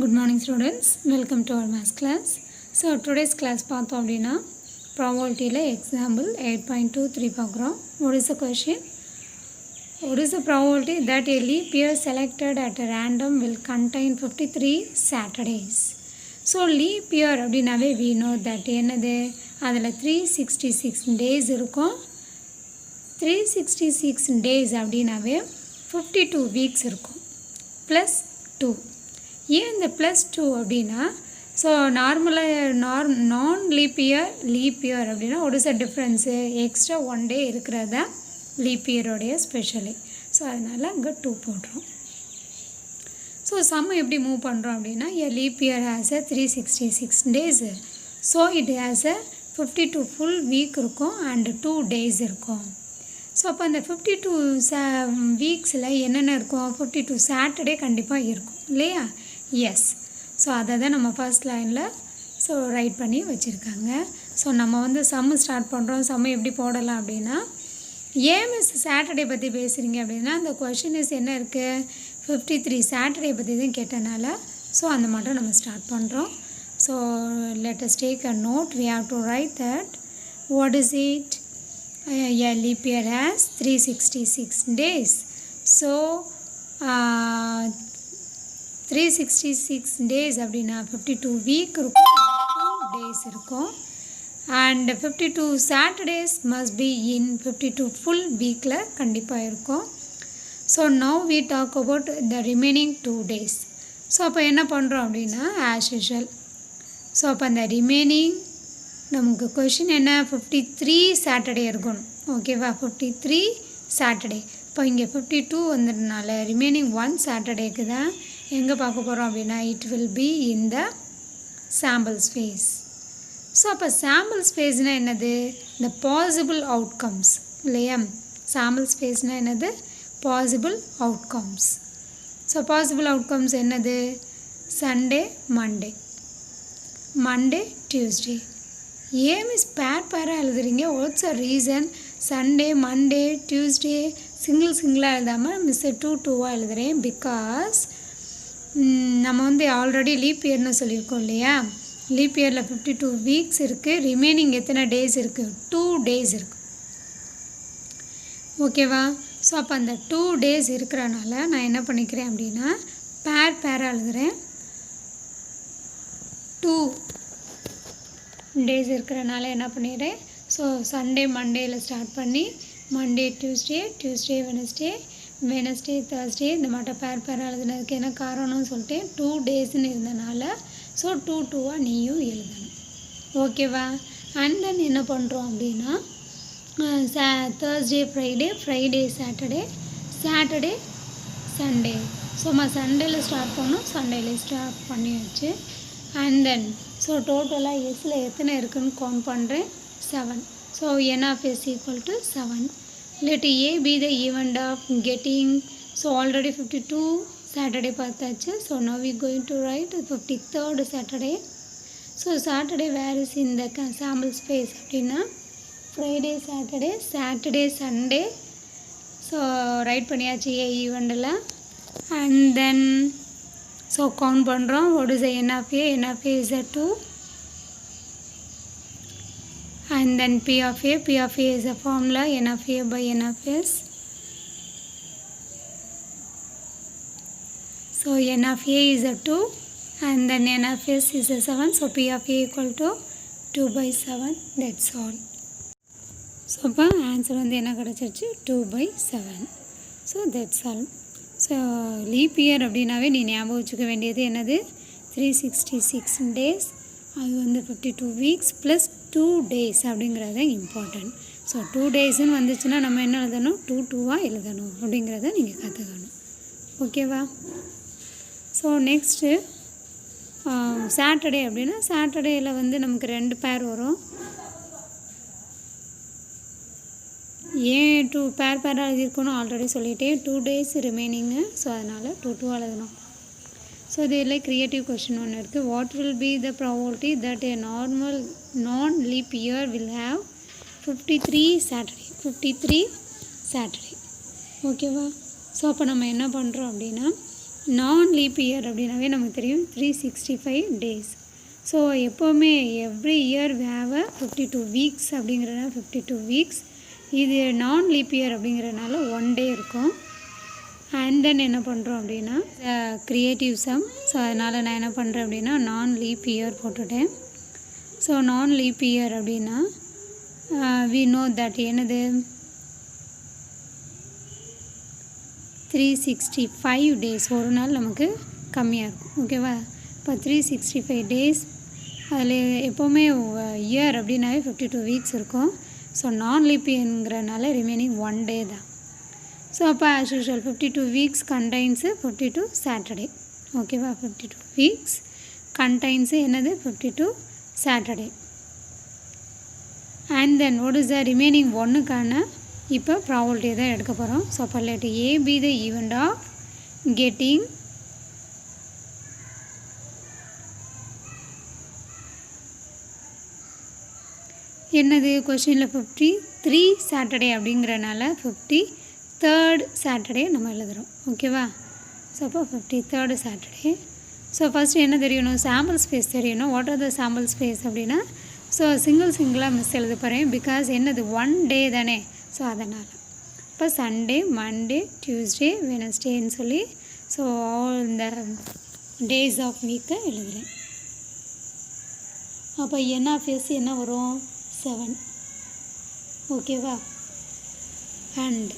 Good morning students, welcome to our math class. So today's class பார்த்தோம் அப்படின்னா probabilityல example 8.23 பார்க்குறோம். What is the question? What is the probability that a leap year selected at random will contain 53 Saturdays? So leap year அப்படின்னாவே we know that என்னது அதில் 366 days இருக்கும். 366 days அப்படின்னாவே 52 weeks இருக்கும் plus 2. ஏன் இந்த ப்ளஸ் 2 அப்படின்னா ஸோ நார்மலாக நான் லீப் இயர் அப்படின்னா ஒரு சார் டிஃப்ரென்ஸு எக்ஸ்ட்ரா 1 day இருக்கிறதா லீப் இயரோடைய ஸ்பெஷலி. ஸோ அதனால் அங்கே 2 போடுறோம். ஸோ சம்ம எப்படி மூவ் பண்ணுறோம் அப்படின்னா leap year has a 366 days. So it has a 52 full week இருக்கும் அண்டு 2 days இருக்கும். ஸோ அப்போ அந்த 52 வீக்ஸில் என்னென்ன இருக்கும், 52 சாட்டர்டே கண்டிப்பாக இருக்கும் இல்லையா? எஸ். ஸோ அதை தான் நம்ம ஃபர்ஸ்ட் லைனில் ஸோ ரைட் பண்ணி வச்சுருக்காங்க. ஸோ நம்ம வந்து சம்மு ஸ்டார்ட் பண்ணுறோம். சம்மு எப்படி போடலாம் அப்படின்னா ஏன் மிஸ் சாட்டர்டே பற்றி பேசுகிறீங்க அப்படின்னா அந்த கொஷின் இஸ் என்ன இருக்குது 53 சாட்டர்டே பற்றி தான் கேட்டனால ஸோ அந்த மட்டும் நம்ம ஸ்டார்ட் பண்ணுறோம். So let us take a note. We have to write that what is it. A leap year has 366 days. So 366 days அப்படின்னா 52 week இருக்கும், 2 days இருக்கும். And 52 Saturdays must be in 52 full weekல கண்டிப்பாக இருக்கும். So now we talk about the remaining 2 days. So அப்போ என்ன பண்ணுறோம் அப்படின்னா as usual. So அப்போ அந்த ரிமைனிங் நமக்கு கொஷின் என்ன 53 சாட்டர்டே இருக்கணும். ஓகேவா? 53 சாட்டர்டே. இப்போ இங்கே 52 வந்ததுனால ரிமைனிங் 1 சாட்டர்டேக்கு தான் எங்கே பார்க்க போகிறோம் அப்படின்னா it will be in the sample space. So அப்போ சாம்பிள் ஸ்பேஸ்னால் என்னது, இந்த பாசிபிள் அவுட்கம்ஸ் இல்லையா? சாம்பிள் ஸ்பேஸ்னால் என்னது, possible outcomes. So possible outcomes என்னது, சண்டே மண்டே டியூஸ்டே. ஏன் மிஸ் பேராக எழுதுறீங்க, what's a reason? Sunday Monday Tuesday சிங்கிளாக எழுதாமல் மிஸ் 2 எழுதுகிறேன். பிகாஸ் நம்ம வந்து ஆல்ரெடி லீப் இயர்னு சொல்லியிருக்கோம் இல்லையா? லீப் இயரில் 52 வீக்ஸ் இருக்குது. ரிமைனிங் எத்தனை டேஸ் இருக்குது, 2 days இருக்குது. ஓகேவா? ஸோ அப்போ அந்த 2 days இருக்கிறனால நான் என்ன பண்ணிக்கிறேன் அப்படின்னா பேராக எழுதுகிறேன். 2 days இருக்கிறனால என்ன பண்ணிடுறேன், ஸோ சண்டே மண்டேயில் ஸ்டார்ட் பண்ணி மண்டே டியூஸ்டே வெனஸ்டே தேர்ஸ்டே இந்த மட்டும் பேராக எழுதுனதுக்கு என்ன காரணம்னு சொல்லிட்டு 2 daysன்னு இருந்தனால ஸோ 2 நீயும் எழுதணும். ஓகேவா? அண்ட் தென் என்ன பண்ணுறோம் அப்படின்னா Thursday Friday Saturday Sunday. So சண்டேயில் ஸ்டார்ட் பண்ணோம், சண்டேல ஸ்டார்ட் பண்ணியாச்சு. அண்ட் தென் ஸோ டோட்டலாக எஸ்ஸில் எத்தனை இருக்குதுன்னு கவுண்ட் பண்ணுறேன், 7. So n of s equal to 7. Let a be the event of getting. So already 52 Saturday பார்த்தாச்சு. So now we going to write 53rd Saturday. So Saturday where is இந்த sample space அப்படின்னா Friday Saturday Sunday. So write பண்ணியாச்சு a ஈவெண்டில். And then so count பண்ணுறோம். what is the n of a is a 2. And then p of a is a formula n of a by n of s. So n of a is a 2 and then n of s is a 7. So p of a equal to 2 by 7. That's all. So அப்போ answer வந்து என்ன கிடச்சிருச்சு, 2 by 7. So that's all. So leap year அப்படின்னாவே நீ ஞாபகம் வச்சுக்க வேண்டியது என்னது, 366 days, அது வந்து 52 weeks ப்ளஸ் 2 days அப்படிங்கிறது இம்பார்ட்டன்ட். ஸோ 2 daysன்னு வந்துச்சுன்னா நம்ம என்ன எழுதணும், 2 எழுதணும் அப்படிங்கிறத நீங்கள் கற்றுக்கணும். ஓகேவா? ஸோ நெக்ஸ்ட்டு சாட்டர்டே அப்படின்னா சாட்டர்டேயில் வந்து நமக்கு 2 பேர் வரும். ஏன் 2 பேராக எழுதியிருக்கணும் ஆல்ரெடி சொல்லிட்டேன், 2 days ரிமைனிங்கு. ஸோ அதனால் 2 எழுதணும். ஸோ இதில் க்ரியேட்டிவ் கொஷின் ஒன்று இருக்குது. What will be the probability that a normal non leap year will have 53 Saturday. ஓகேவா? ஸோ அப்போ நம்ம என்ன பண்ணுறோம் அப்படின்னா நான் லீப் இயர் அப்படின்னாவே நமக்கு தெரியும் 365 டேஸ். ஸோ எப்போவுமே every year we have a 52 weeks அப்படிங்கிறனால 52 வீக்ஸ். இது நான் லீப் இயர் அப்படிங்கிறனால 1 டே இருக்கும். அண்ட் தென் என்ன பண்ணுறோம் அப்படின்னா க்ரியேட்டிவ் சம். ஸோ அதனால் நான் என்ன பண்ணுறேன் அப்படின்னா நான் லீப் இயர் போட்டுட்டேன். ஸோ நான் லீப் இயர் அப்படின்னா we know that என்னது 365 டேஸ், ஒரு நாள் நமக்கு கம்மியாக இருக்கும். ஓகேவா? இப்போ 365 டேஸ், அதில் எப்போவுமே இயர் அப்படின்னாவே 52 வீக்ஸ் இருக்கும். ஸோ நான் லீப் இயர்ங்கிறனால ரிமைனிங் 1 டே தான். ஸோ அப்போ as usual 52 weeks contains 52 Saturday. ஓகேவா? 52 வீக்ஸ் கண்டைன்ஸு என்னது 52 Saturday. And then what is the remaining 1க்கான இப்போ ப்ராபபிலிட்டி தான் எடுக்க போகிறோம். ஸோ அப்போ let A be the event of getting என்னது கொஷினில் 53 சாட்டர்டே அப்படிங்கிறனால 53rd சாட்டர்டே நம்ம எழுதுகிறோம். ஓகேவா? ஸோ அப்போ 53rd சாட்டர்டே. ஸோ ஃபஸ்ட்டு என்ன தெரியணும்? சாம்பிள் ஸ்பேஸ் தெரியணும். What are the sample space அப்படின்னா ஸோ சிங்கிளாக மிஸ் எழுத போகிறேன். பிகாஸ் என்னது 1 டே தானே. ஸோ அதனால் இப்போ சண்டே, மண்டே, டியூஸ்டே, வெனஸ்டேன்னு சொல்லி ஸோ ஆல் இந்த டேஸ் ஆஃப் வீக்கை எழுதுகிறேன். அப்போ என் ஆஃப் எஸ் என்ன வரும்? 7. ஓகேவா? அண்ட்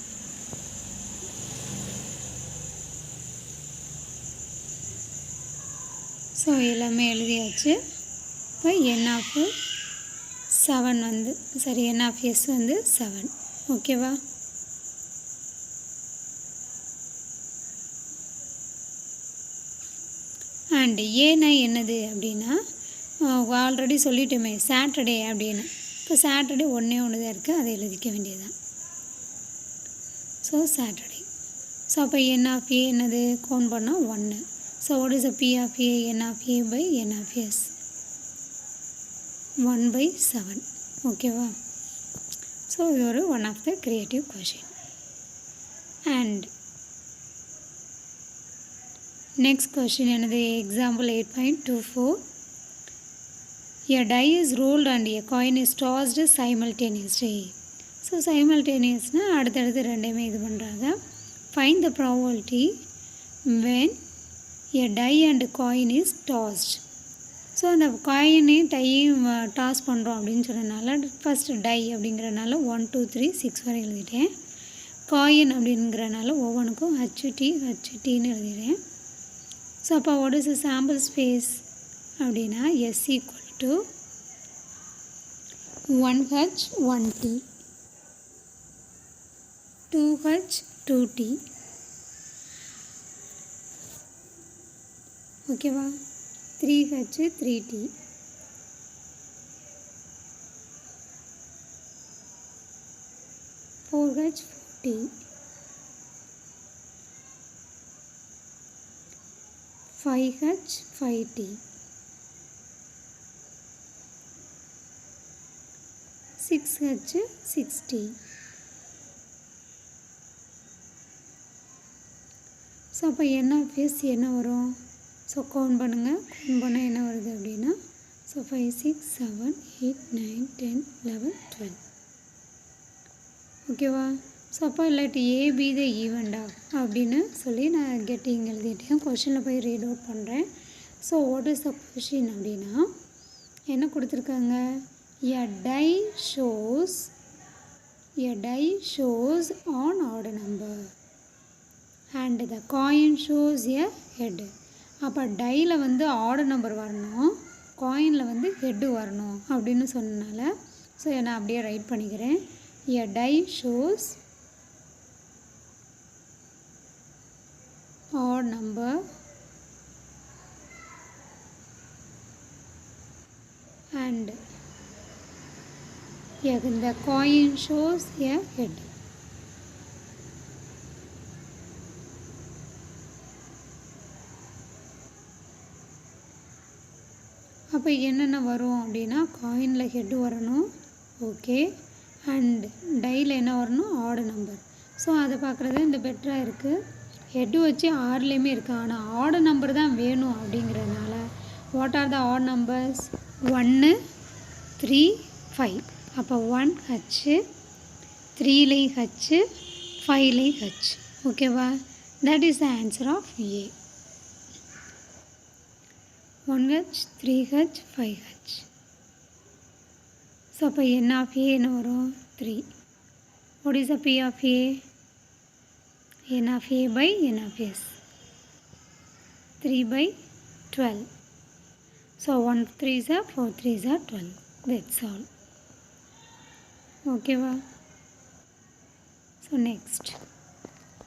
ஸோ எல்லாமே எழுதியாச்சு. இப்போ என் ஆஃப் 7 வந்து சரி என் ஆஃப் எஸ் வந்து 7. ஓகேவா? அண்ட் ஏன்னா என்னது அப்படின்னா ஆல்ரெடி சொல்லிட்டோமே சாட்டர்டே அப்படின்னு. இப்போ சாட்டர்டே ஒன்றே தான் இருக்குது, அதை எழுதிக்க வேண்டியதுதான். So Saturday. ஸோ அப்போ என் ஆஃப் ஏ என்னது கவுண்ட் பண்ணால் 1. So what is a P of A? N of A by N of S 1/7. ஓகேவா? ஸோ இது ஒரு one of the creative question. And next question என்னது? Example 8.24. A die is rolled and a coin is tossed simultaneously. So சைமல்டேனியஸ்னால் அடுத்தடுத்து ரெண்டையுமே இது பண்ணுறாங்க. Find the probability when a die and coin is tossed. So அந்த காயினையும் டையும் toss பண்ணுறோம் அப்படின்னு சொன்னதுனால ஃபஸ்ட்டு டை அப்படிங்கிறனால 1 2 3 6 வரை எழுதிட்டேன். காயின் அப்படிங்கிறனால ஒவ்வொன்றுக்கும் ஹச்டின்னு எழுதிடுறேன். ஸோ அப்போ what is a sample space அப்படின்னா S equal to 1H 1T 2H 2T. ஓகேவா? 3H 3T 4H 4T 5H 5T 6H 6T. So அப்போ என்ன ஃபேஸ் என்ன வரும்? ஸோ கவுண்ட் பண்ணுங்கள். கவுண்ட் பண்ணால் என்ன வருது அப்படின்னா ஸோ 5 6 7 8 9 10 11 12. ஓகேவா? ஸோ அப்போ இல்லாட்டி ஏபி த ஈவெண்டா அப்படின்னு சொல்லி நான் கெட்டிங் எழுதிட்டேன். கொஷினில் போய் ரீட் அவுட் பண்ணுறேன். So what is the question அப்படின்னா என்ன கொடுத்துருக்காங்க? A die shows on odd number and the coin shows a head. அப்போ டையில் வந்து ஆட் நம்பர் வரணும், காயினில் வந்து ஹெட்டு வரணும் அப்படின்னு சொன்னனால ஸோ நான் அப்படியே ரைட் பண்ணிக்கிறேன். A die shows odd number and the coin shows a head. அப்போ என்னென்ன வரும் அப்படின்னா காயினில் ஹெட்டு வரணும். ஓகே. அண்ட் டையில் என்ன வரணும்? Add number. ஸோ அதை பார்க்குறது இந்த பெட்டராக இருக்குது. ஹெட்டு வச்சு ஆறுலேயுமே இருக்குது, ஆனால் ஆட் நம்பர் தான் வேணும் அப்படிங்கிறதுனால what are the odd numbers 1 3 5. அப்போ 1 H, 3லையும் H, 5லையும் H. ஓகேவா? That is the answer of A. 1H, 3H, 5H. So அப்போ n ஆஃப் ஏ என்ன வரும்? 3. What is the P of A? n of a by n of s. 3 by 12. So 1 3s are 4 3s are 12. That's all. Okay va? So next.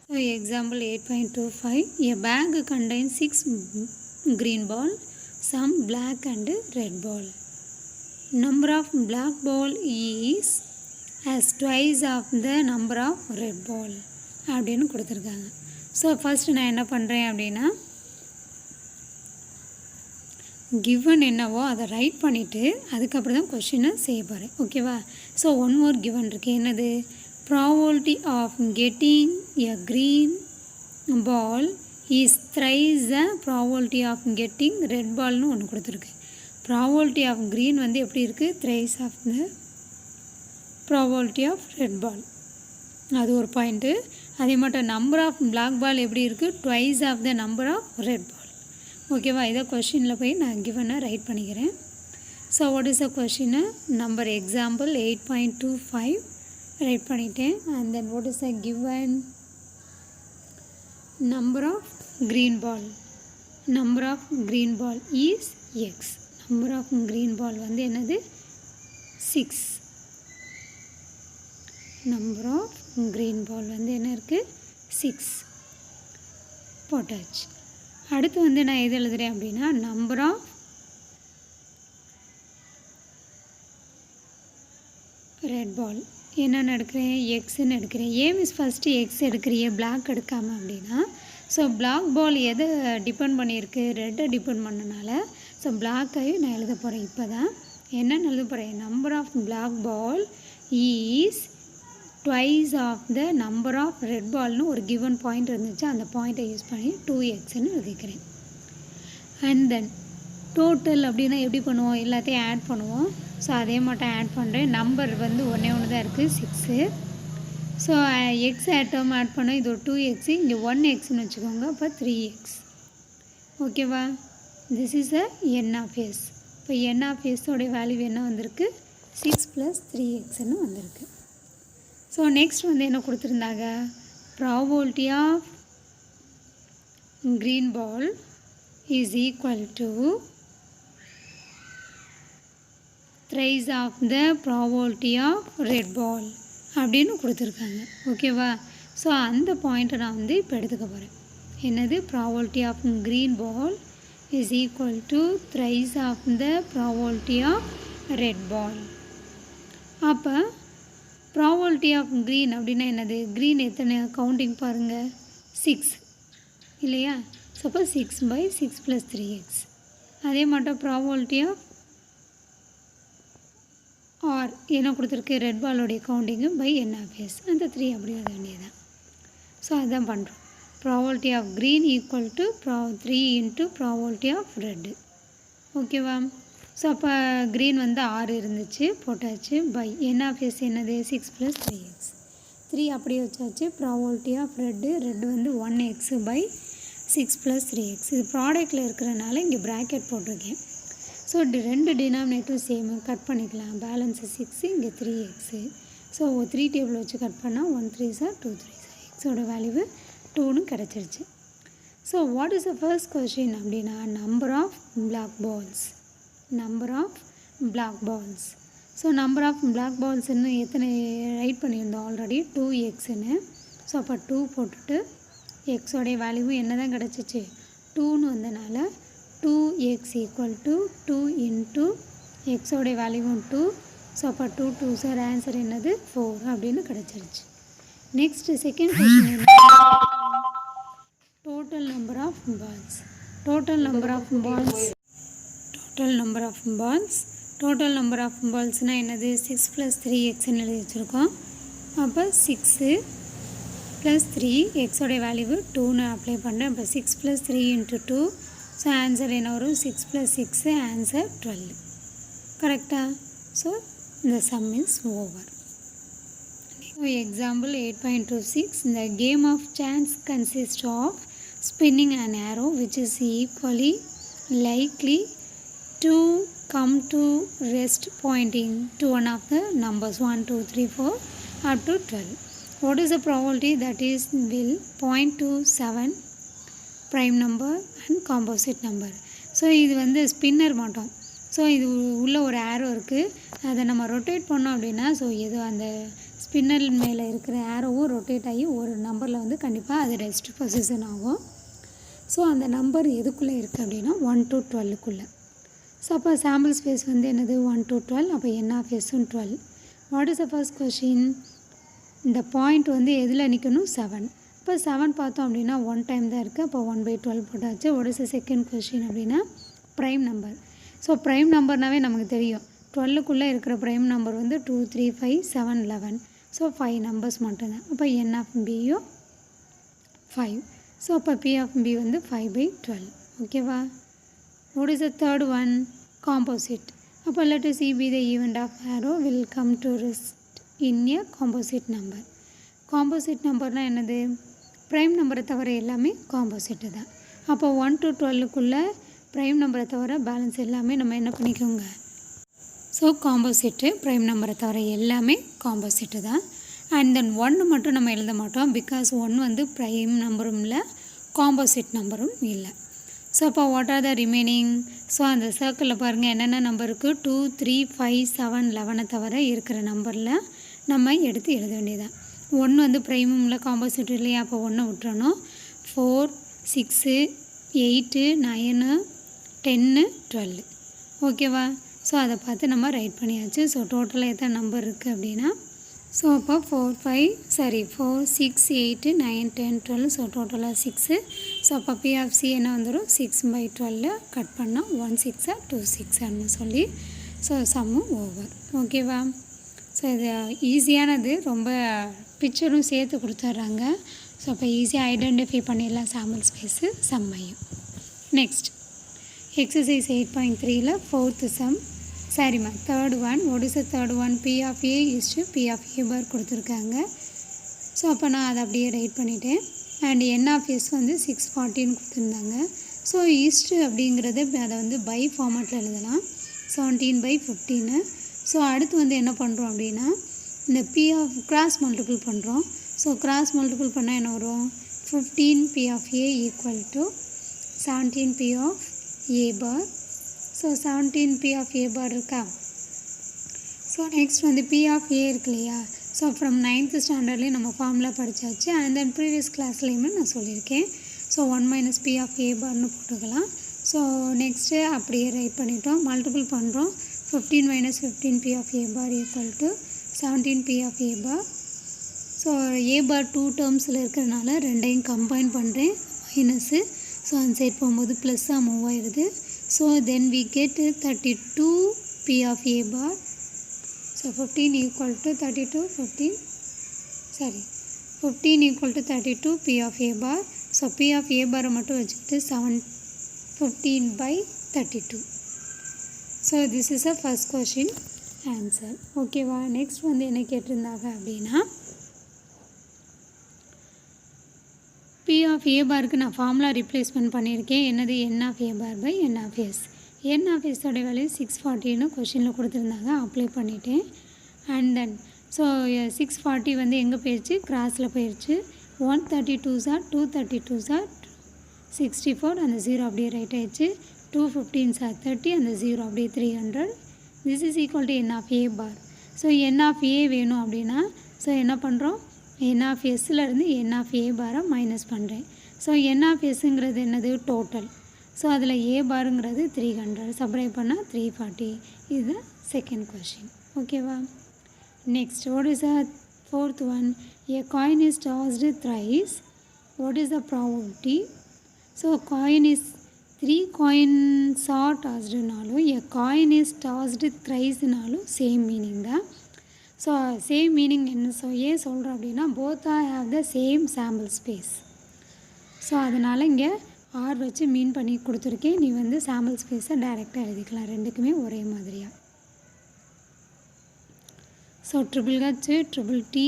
So example 8.25. A bag contains 6 green ball, some black and red ball. Number of black ball is as twice of the number of red ball. அப்படின்னு கொடுத்துருக்காங்க. So first நான் என்ன பண்ணுறேன் அப்படின்னா, given என்னவோ அதை right பண்ணிவிட்டு அதுக்கப்புறம் தான் கொஷினை செய்ய போகிறேன். ஓகேவா? ஸோ ஒன் மோர் கிவன் இருக்குது. என்னது? Probability of getting a green ball is thrice the probability of getting red பால்னு ஒன்று கொடுத்துருக்கு. ப்ராபபிலிட்டி ஆஃப் க்ரீன் வந்து எப்படி இருக்குது? Thrice of the probability of red ball. அது ஒரு பாயிண்ட்டு. அதே மட்டும் நம்பர் ஆஃப் பிளாக் பால் எப்படி இருக்குது? Twice of the number of red ball. ஓகேவா? இதை கொஷினில் போய் நான் கிவனை ரைட் பண்ணிக்கிறேன். ஸோ வாட் இஸ் த கொஷின்னு? நம்பர் எக்ஸாம்பிள் 8.25 ரைட் பண்ணிட்டேன். And then what is the given? Number of green ball. Number of green ball is X. Number of green ball வந்து என்னது? 6. நம்பர் ஆஃப் க்ரீன் பால் வந்து என்ன இருக்குது? 6 போட்டாச்சு. அடுத்து வந்து நான் எது எழுதுகிறேன் அப்படின்னா, நம்பர் ஆஃப் ரெட் பால் என்னென்னு எடுக்கிறேன்? எக்ஸ்ன்னு எடுக்கிறேன். ஏன் மிஸ் ஃபஸ்ட்டு எக்ஸ் எடுக்கிறியே பிளாக் எடுக்காமல் அப்படின்னா, ஸோ பிளாக் பால் எதை டிபெண்ட் பண்ணியிருக்கு? ரெட்டை டிபெண்ட் பண்ணனால ஸோ பிளாக்கையும் நான் எழுத போகிறேன். இப்போ தான் என்னென்னு எழுத போகிறேன்? Number of black ball is twice of the number of red பால்னு ஒரு கிவன் பாயிண்ட் இருந்துச்சு. அந்த பாயிண்ட்டை யூஸ் பண்ணி 2xன்னு எழுதிக்கிறேன். அண்ட் தென் டோட்டல் அப்படின்னா எப்படி பண்ணுவோம்? எல்லாத்தையும் ஆட் பண்ணுவோம். ஸோ அதே மட்டும் ஆட் பண்ணுறேன். நம்பர் வந்து ஒன்றே ஒன்று தான் இருக்குது, 6. ஸோ எக்ஸ் டேர்ம் ஆட் பண்ணோம். இது ஒரு 2x, இங்கே 1xன்னு வச்சுக்கோங்க. அப்போ 3x. ஓகேவா? This is a n of S. இப்போ n ஆஃப் எஸ்ஸோடைய வேல்யூ என்ன வந்திருக்கு? 6 + 3xன்னு வந்திருக்கு. ஸோ நெக்ஸ்ட் வந்து என்ன கொடுத்துருந்தாங்க? Probability of green ball is equal to thrice of the probability of red ball அப்படின்னு கொடுத்துருக்காங்க. ஓகேவா? ஸோ அந்த பாயிண்ட்டை நான் வந்து இப்போ எடுத்துக்க போகிறேன். என்னது? Probability of green ball is equal to thrice of the probability of red ball. அப்போ ப்ராபபிலிட்டி ஆஃப் க்ரீன் அப்படின்னா என்னது? க்ரீன் எத்தனை கவுண்டிங் பாருங்கள், 6 இல்லையா? ஸோ அப்போ 6 by 6 + 3x. அதே மட்டும் ப்ராபபிலிட்டி ஆஃப் ஆர் என்ன கொடுத்துருக்கு? ரெட் பாலோடைய கவுண்டிங்கு பை n ஆஃப் எஸ். அந்த 3 அப்படி வர வேண்டியதான். ஸோ அதுதான் பண்ணுறோம். Probability of green equal to 3 × probability of red. ஓகேவா? ஸோ அப்போ க்ரீன் வந்து 6 இருந்துச்சு, போட்டாச்சு. பை n ஆஃப் எஸ் என்னது? 6 + 3x. 3 அப்படியே வச்சாச்சு. ப்ராபபிலிட்டி ஆஃப் ரெட்டு வந்து 1x by 6 + 3x. இது ப்ராடக்டில் இருக்கிறனால இங்கே ப்ராக்கெட் போட்டிருக்கேன். ஸோ ரெண்டு டினாமினேட்டரும் சேமு, கட் பண்ணிக்கலாம். பேலன்ஸு 6, இங்கே 3x. ஸோ 3 டேபிள் வச்சு கட் பண்ணால் 1 3s are 2 3s are. எக்ஸோட வேல்யூ 2ன்னு கிடச்சிருச்சு. So what is the first question அப்படின்னா, number of black balls. Number of black balls. So number of black பால்ஸ்ன்னு எத்தனை ரைட் பண்ணியிருந்தோம்? ஆல்ரெடி 2xன்னு. ஸோ அப்போ 2 போட்டுட்டு எக்ஸோடைய வேல்யூவும் என்ன தான் கிடச்சிச்சு? 2ன்னு வந்தனால 2x = 2 × எக்ஸோடைய வேல்யூவும் 2. ஸோ அப்போ 2 2s are ஆன்சர் என்னது? 4 அப்படின்னு கிடச்சிருச்சு. நெக்ஸ்ட்டு செகண்ட் கொஸ்டின் என்ன? Total number of balls. Total number of balls. Total number of balls. Total number of பால்ஸ்னால் என்னது? 6 + 3xன்னு எழுதி வச்சுருக்கோம். அப்போ 6 ப்ளஸ் 3 எக்ஸோடைய வேல்யூ 2ன்னு அப்ளை பண்ணுறேன். இப்போ 6 + 3 × 2. ஸோ ஆன்சர் என்ன வரும்? 6 + 6 ஆன்சர் 12. கரெக்டா? ஸோ இந்த sum is over. Example 8.26. The game of chance consists of spinning an arrow which is equally likely to come to rest pointing to one of the numbers 1, 2, 3, 4 up to 12. What is the probability that is will point to 7 prime number and composite number? So இது வந்து spinner மட்டும். So இது உள்ள ஒரு ஆரோ இருக்குது, அதை நம்ம rotate பண்ணோம் அப்படின்னா ஸோ ஏதோ அந்த ஸ்பின்னர் மேலே இருக்கிற ஆரோவும் ரொட்டேட் ஆகி ஒரு நம்பரில் வந்து கண்டிப்பாக அது ரெஸ்ட் பொசிஷன் ஆகும். ஸோ அந்த நம்பர் எதுக்குள்ளே இருக்குது அப்படின்னா 1 to 12க்குள்ளே. ஸோ அப்போ சாம்பிள் ஸ்பேஸ் வந்து என்னது 1 to 12. அப்போ n of s-ம் 12. What is the first question? இந்த பாயிண்ட் வந்து எதில் நிற்கணும்? 7. இப்போ 7 பார்த்தோம் அப்படின்னா 1 டைம் தான் இருக்குது, அப்போ 1/12 போட்டாச்சு. What is the second question அப்படின்னா ப்ரைம் நம்பர். ஸோ ப்ரைம் நம்பர்னாவே நமக்கு தெரியும் 12க்குள்ளே இருக்கிற ப்ரைம் நம்பர் வந்து 2, 3, 5, 7, 11. ஸோ 5 நம்பர்ஸ் மட்டும்தான். அப்போ n of b-யும் 5. ஸோ அப்போ p of b வந்து 5/12. ஓகேவா? What is the third one? Composite. அப்போ let us see be the event of arrow will come to rest in a composite number. Composite நம்பர்னால் என்னது? Prime நம்பரை தவிர எல்லாமே காம்போசிட்டு தான். அப்போ 1 to 12க்குள்ளே ப்ரைம் நம்பரை தவிர பேலன்ஸ் எல்லாமே நம்ம என்ன பண்ணிக்கோங்க? So composite. ப்ரைம் நம்பரை தவிர எல்லாமே காம்போசிட்டு தான். அண்ட் தென் 1 மட்டும் நம்ம எழுத மாட்டோம், பிகாஸ் 1 வந்து ப்ரைம் நம்பரும் இல்லை, காம்போசிட் நம்பரும் இல்லை. ஸோ அப்போ what are the remaining? So அந்த சர்க்கிளில் பாருங்கள் என்னென்ன நம்பர் இருக்குது? 2, 3, 5, 7, 11 தவிர இருக்கிற நம்பரில் நம்ம எடுத்து எழுத வேண்டியதான். 1 வந்து ப்ரைமும் இல்லை, காம்போசிட் இல்லையா? அப்போ 1 விட்டுறணும். 4, 6, 8, 9, 10, 12. ஓகேவா? ஸோ அதை பார்த்து நம்ம ரைட் பண்ணியாச்சு. ஸோ டோட்டலாக எத்தனை நம்பர் இருக்குது அப்படின்னா ஸோ அப்போ 4, 6, 8, 9, 10, 12. ஸோ டோட்டலாக 6. ஸோ அப்போ p of c என்ன வந்துடும்? 6/12 கட் பண்ணால் 1 6 2 6 சொல்லி ஸோ சம்மு ஓவர். ஓகேவா? ஸோ இது ஈஸியானது, ரொம்ப பிக்சரும் சேர்த்து கொடுத்துட்றாங்க. ஸோ அப்போ ஈஸியாக ஐடென்டிஃபை பண்ணிடலாம் சாம்பிள் ஸ்பேஸு சம்மையும். நெக்ஸ்ட் எக்ஸசைஸ் 8.3ல் ஃபோர்த்து சம். சரிம்மா third one. What is the third one? p of a is to p of a bar கொடுத்துருக்காங்க. ஸோ அப்போ நான் அதை அப்படியே ரைட் பண்ணிட்டேன். அண்ட் n of s வந்து 640ன்னு கொடுத்துருந்தாங்க. ஸோ ஈஸ்ட்டு அப்படிங்கிறது அதை வந்து பை ஃபார்மேட்டில் எழுதலாம், 17/15. ஸோ அடுத்து வந்து என்ன பண்ணுறோம் அப்படின்னா இந்த p of கிராஸ் மல்டிபிள் பண்ணுறோம். ஸோ கிராஸ் மல்டிபிள் பண்ணால் என்ன வரும்? 15 p of a equal to 17 p of a bar. So 17 p of a bar இருக்கா? ஸோ நெக்ஸ்ட் வந்து p of a இருக்கு இல்லையா? ஸோ ஃப்ரம் 9th ஸ்டாண்டர்ட்லேயும் நம்ம ஃபார்முலா படித்தாச்சு, அண்ட் தென் ப்ரீவியஸ் கிளாஸ்லேயுமே நான் சொல்லியிருக்கேன். ஸோ 1 - p of a barன்னு போட்டுக்கலாம். ஸோ நெக்ஸ்ட்டு அப்படியே right பண்ணிட்டோம், மல்டிபிள் பண்ணுறோம். 15 - 15 p of a bar equal to 17 p of a bar. So a bar 2 டேர்ம்ஸில் இருக்கிறதுனால ரெண்டையும் கம்பைன் பண்ணுறேன், மைனஸு. ஸோ அந்த சைட் போகும்போது ப்ளஸ்ஸாக மூவ் ஆயிடுது. So then we get 32 p of a bar. So 15 equal to 32, 15 equal to 32 p of a bar. So p of a bar மட்டும் வச்சுக்கிட்டு 15/32. So this is a first question answer. ஓகேவா? Next வந்து என்ன கேட்டிருந்தாங்க அப்படின்னா p of a barக்கு நான் formula replacement பண்ணியிருக்கேன். என்னது? n of a bar by n of s. n of s ஓட வேல்யூ 640ன்னு கொஷினில் கொடுத்துருந்தாங்க, அப்ளை பண்ணிட்டேன். அண்ட் தென் ஸோ 640 வந்து எங்கே போயிடுச்சு? கிராஸில் போயிடுச்சு. 132s are 232s are 64, அந்த 0 அப்படியே ரைட் ஆயிடுச்சு. 215s are 30, அந்த 0 அப்படியே 300. This is equal to n of a bar. So n of a வேணும் அப்படின்னா ஸோ என்ன பண்ணுறோம்? n of sலேருந்து n of a பாரை மைனஸ் பண்ணுறேன். ஸோ n of sங்கிறது என்னது? டோட்டல். ஸோ அதில் a பாருங்கிறது 300, சப்ரைட் பண்ணால் 340. இது செகண்ட் கொஷின். ஓகேவா? Next what is the fourth one? a coin is tossed thrice. What is the probability? So coin is 3 coins are tossed நாலும் a coin is tossed thrice நாலும் same meaning தான். So same meaning என்ன ஏன் சொல்கிறோம் அப்படின்னா both are have the same sample space. So அதனால் இங்கே R வச்சு மீன் பண்ணி கொடுத்துருக்கேன். நீ வந்து சாம்பிள் ஸ்பேஸை டைரெக்டாக எழுதிக்கலாம், ரெண்டுக்குமே ஒரே மாதிரியாக. So triple H, triple T,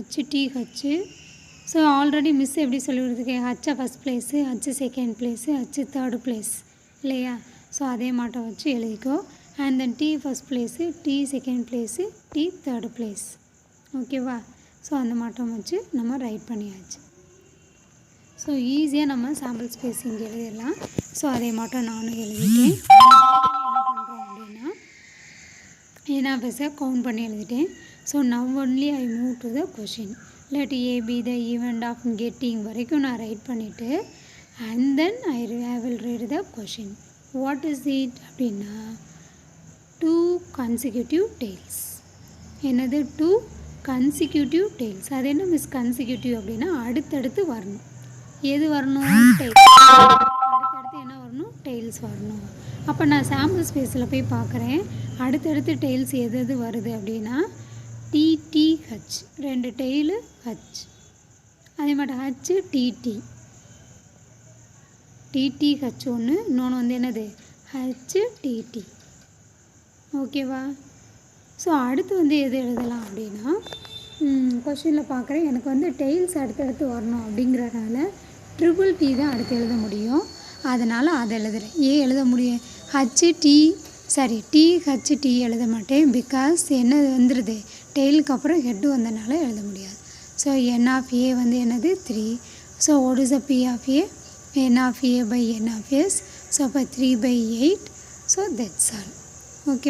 HTH. So already miss எப்படி சொல்லி கொடுத்துருக்கேன், ஹச்சை first place, H second place, H third place இல்லையா. ஸோ அதே மாட்டம் வச்சு எழுதிக்கோ. And then T first place, T second place, T third place. ஓகேவா. ஸோ அந்த மாட்டம் வச்சு நம்ம ரைட் பண்ணியாச்சு. ஸோ ஈஸியாக நம்ம சாம்பிள் ஸ்பேஸ் இங்கே எழுதிடலாம். ஸோ அதே மாட்டம் நானும் எழுதிட்டேன். என்ன பண்ணுறோம் அப்படின்னா என்ஆஃப்எஸை கவுண்ட் பண்ணி எழுதிட்டேன். So now only I move to the question. let A be the event of getting வரைக்கும் நான் ரைட் பண்ணிவிட்டு and then I will read the question. what is it அப்படின்னா 2 consecutive tails. என்னது 2 consecutive tails. அது என்ன miss consecutive அப்படின்னா அடுத்தடுத்து வரணும். எது வரணும், tails. அடுத்தடுத்து என்ன வரணும், tails வரணும். அப்போ நான் சாம்பிள் ஸ்பேஸில் போய் பார்க்குறேன் அடுத்தடுத்து tails எது எது வருது அப்படின்னா TTH, 2 டெய்லு ஹச். அதே மாதிரி ஹச்சு TTH ஒன்று, இன்னொன்று வந்து என்னது HTT. ஓகேவா. ஸோ அடுத்து வந்து எது எழுதலாம் அப்படின்னா கொஷினில் பார்க்குறேன் எனக்கு வந்து டெய்ல்ஸ் அடுத்தடுத்து வரணும் அப்படிங்கிறனால ட்ரிபிள் டி தான் அடுத்து எழுத முடியும். அதனால் அதை எழுதுகிறேன். ஏன் எழுத முடியும், THT எழுத மாட்டேன். பிகாஸ் என்ன வந்துடுது டெய்லுக்கு அப்புறம் ஹெட்டு வந்தனால எழுத முடியாது. ஸோ N of A வந்து என்னது 3. So what is the P of A, N of A by N of S. So அப்போ 3/8. So that's all. ஓகே.